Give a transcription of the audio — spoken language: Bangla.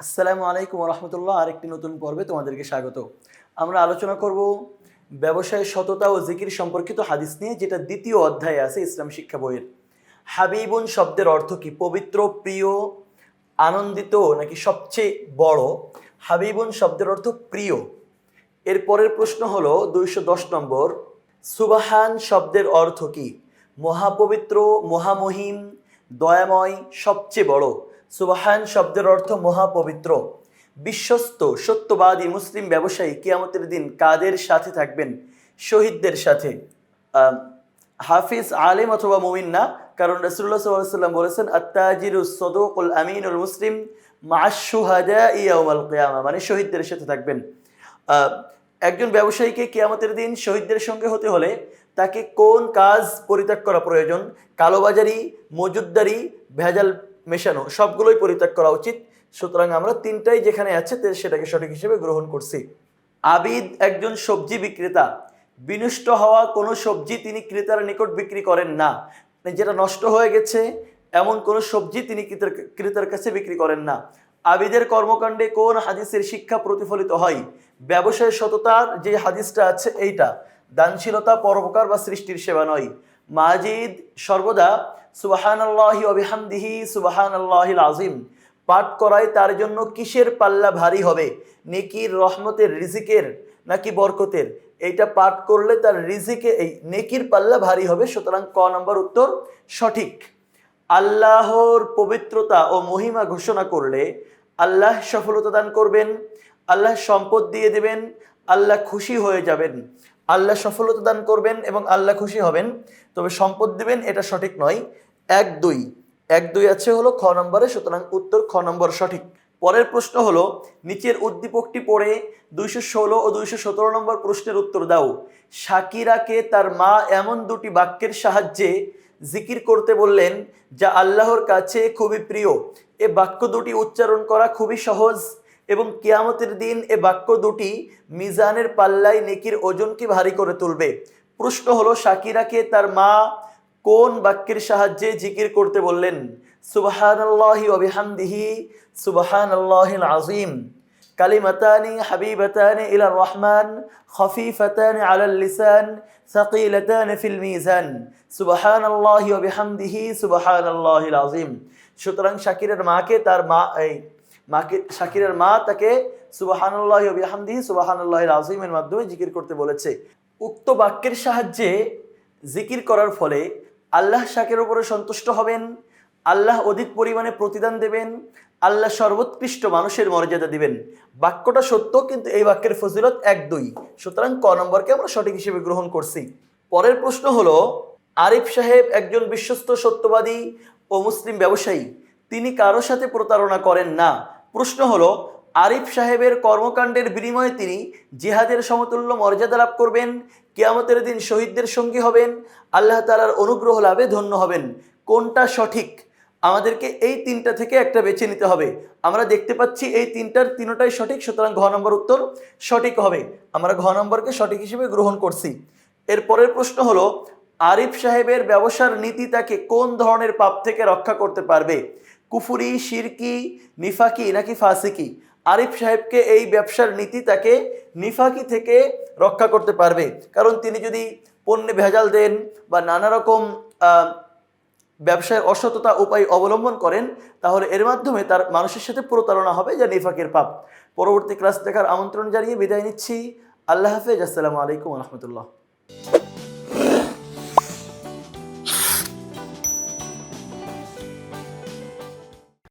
আসসালামু আলাইকুম রহমতুল্লাহ। আরেকটি নতুন পর্বে তোমাদেরকে স্বাগত। আমরা আলোচনা করব ব্যবসায় সততা ও জিকির সম্পর্কিত হাদিস নিয়ে, যেটা দ্বিতীয় অধ্যায়ে আছে ইসলাম শিক্ষা বইয়ের। হাবিবুন শব্দের অর্থ কি? পবিত্র, প্রিয়, আনন্দিত নাকি সবচেয়ে বড়? হাবিবুন শব্দের অর্থ প্রিয়। এর পরের প্রশ্ন হলো 210 নম্বর, সুবাহান শব্দের অর্থ কি? মহাপবিত্র, মহামহিম, দয়াময়, সবচেয়ে বড়। সুবাহান শব্দের অর্থ মহাপবিত্র। বিশ্বস্ত, সত্যবাদী মুসলিম ব্যবসায়ী কিয়ামতের দিন কাদের সাথে থাকবেন? শহীদদের সাথে। হাফিজ, আলেম অথবা মুমিন না, কারণ রাসূলুল্লাহ সাল্লাল্লাহু আলাইহি ওয়াসাল্লাম বলেছেন আত-তাজিরুস সাদুকুল আমিনুল মুসলিম মা'আশ শুহাদাই ইয়াউমাল কিয়ামা, মানে শহীদদের সাথে থাকবেন। একজন ব্যবসায়ীকে কিয়ামতের দিন শহীদদের সঙ্গে হতে হলে তাকে কোন কাজ পরিত্যাগ করা প্রয়োজন? কালোবাজারি, মজুদদারি, ভেজাল মেশানো, সবগুলোই পরিত্যাগ করা উচিত। সুতরাং আমরা তিনটাই যেখানে আছে সেটাকে সঠিক হিসেবে গ্রহণ করছি। আবিদ একজন সবজি বিক্রেতা। বিনষ্ট হওয়া কোনো সবজি তিনি ক্রেতার নিকট বিক্রি করেন না। যেটা নষ্ট হয়ে গেছে এমন কোনো সবজি তিনি ক্রেতার কাছে বিক্রি করেন না। আবিদের কর্মকাণ্ডে কোন হাদিসের শিক্ষা প্রতিফলিত হয়? ব্যবসায় সততার যে হাদিসটা আছে এইটা। দানশীলতা পরোপকার বা সৃষ্টির সেবা নয়। মাজিদ সর্বদা সুবহানাল্লাহি ওয়া বিহামদিহি সুবহানাল্লাহিল আযীম পাঠ করায় তার জন্য কিসের পাল্লা ভারী হবে? নেকির, রহমতের, রিজিকের নাকি বরকতের? এইটা পাঠ করলে তার রিজিকে এই নেকির পাল্লা ভারী হবে। সুতরাং ক নম্বর উত্তর সঠিক। আল্লাহর পবিত্রতা ও মহিমা ঘোষণা করলে আল্লাহ সফলতা দান করবেন, আল্লাহ সম্পদ দিয়ে দেবেন, আল্লাহ খুশি হয়ে যাবেন। আল্লাহ সফলতা দান করবেন এবং আল্লাহ খুশি হবেন, তবে সম্পদ দিবেন, এটা সঠিক নয়। এক দুই আছে হলো খ নম্বরে, সুতরাং উত্তর খ নম্বর সঠিক। পরের প্রশ্ন হলো, নিচের উদ্দীপকটি পড়ে 216 ও 217 নম্বর প্রশ্নের উত্তর দাও। শাকিরাকে তার মা এমন দুটি বাক্যের সাহায্যে জিকির করতে বললেন যা আল্লাহর কাছে খুবই প্রিয়। এ বাক্য দুটি উচ্চারণ করা খুবই সহজ এবং কিয়ামতের দিন এ বাক্য দুটি মিজানের পাল্লায় নেকির ওজনকে ভারী করে তুলবে। প্রশ্ন হলো, শাকিরাকে তার মা কোন বাক্যের সাহায্যে জিকির করতে বললেন? সুবহানাল্লাহি ওয়া বিহামদিহি সুবহানাল্লাহিল আযীম, কালিমাতানি হাবিবাতানি ইলার রহমান, খফিফাতানি আলাল লিসান, সাকিলাতানি ফিল মিজান, সুবহানাল্লাহি ওয়া বিহামদিহি সুবহানাল্লাহিল আযীম। সুতরাং শাকিরের মা তাকে সুবহানাল্লাহি ওয়া বিহামদিহি সুবহানাল্লাহিল আযীমের মাধ্যমে জিকির করতে বলেছে। উক্ত বাক্যের সাহায্যে জিকির করার ফলে আল্লাহ শাকের উপরে সন্তুষ্ট হবেন, আল্লাহ অধিক পরিমাণে প্রতিদান দেবেন, আল্লাহ সর্বোৎকৃষ্ট মানুষের মর্যাদা দিবেন। বাক্যটা সত্য, কিন্তু এই বাক্যের ফজিলত 1-2। সুতরাং ক নম্বরকে আমরা সঠিক হিসেবে গ্রহণ করছি। পরের প্রশ্ন হলো, আরিফ সাহেব একজন বিশ্বস্ত, সত্যবাদী ও মুসলিম ব্যবসায়ী। তিনি কারো সাথে প্রতারণা করেন না। প্রশ্ন হলো, আরিফ সাহেবের কর্মকাণ্ডের বিনিময়ে তিনি জিহাদের সমতুল্য মর্যাদা লাভ করবেন, কিয়ামতের দিন শহীদদের সঙ্গী হবেন, আল্লাহ তাআলার অনুগ্রহ লাভে ধন্য হবেন। কোনটা সঠিক? আমাদেরকে এই তিনটা থেকে একটা বেছে নিতে হবে। আমরা দেখতে পাচ্ছি এই তিনটাই সঠিক, সুতরাং ঘ নম্বর উত্তর সঠিক হবে। আমরা ঘ নম্বরকে সঠিক হিসেবে গ্রহণ করছি। এর পরের প্রশ্ন হলো, আরিফ সাহেবের ব্যবসার নীতি তাকে কোন ধরনের পাপ থেকে রক্ষা করতে পারবে? কুফরি, শিরকি, নিফাকি নাকি ফাসিকি? আরিফ সাহেবকে এই ব্যবসার নীতি তাকে নিফাকি থেকে রক্ষা করতে পারবে, কারণ তিনি যদি পণ্যে ভেজাল দেন বা নানা রকম ব্যবসায় অসততা উপায় অবলম্বন করেন, তাহলে এর মাধ্যমে তার মানুষের সাথে প্রতারণা হবে, যা নিফাকের পাপ। পরবর্তী ক্লাস দেখার আমন্ত্রণ জানিয়ে বিদায় নিচ্ছি। আল্লাহ হাফেজ। আসসালামু আলাইকুম ওয়া রাহমাতুল্লাহ।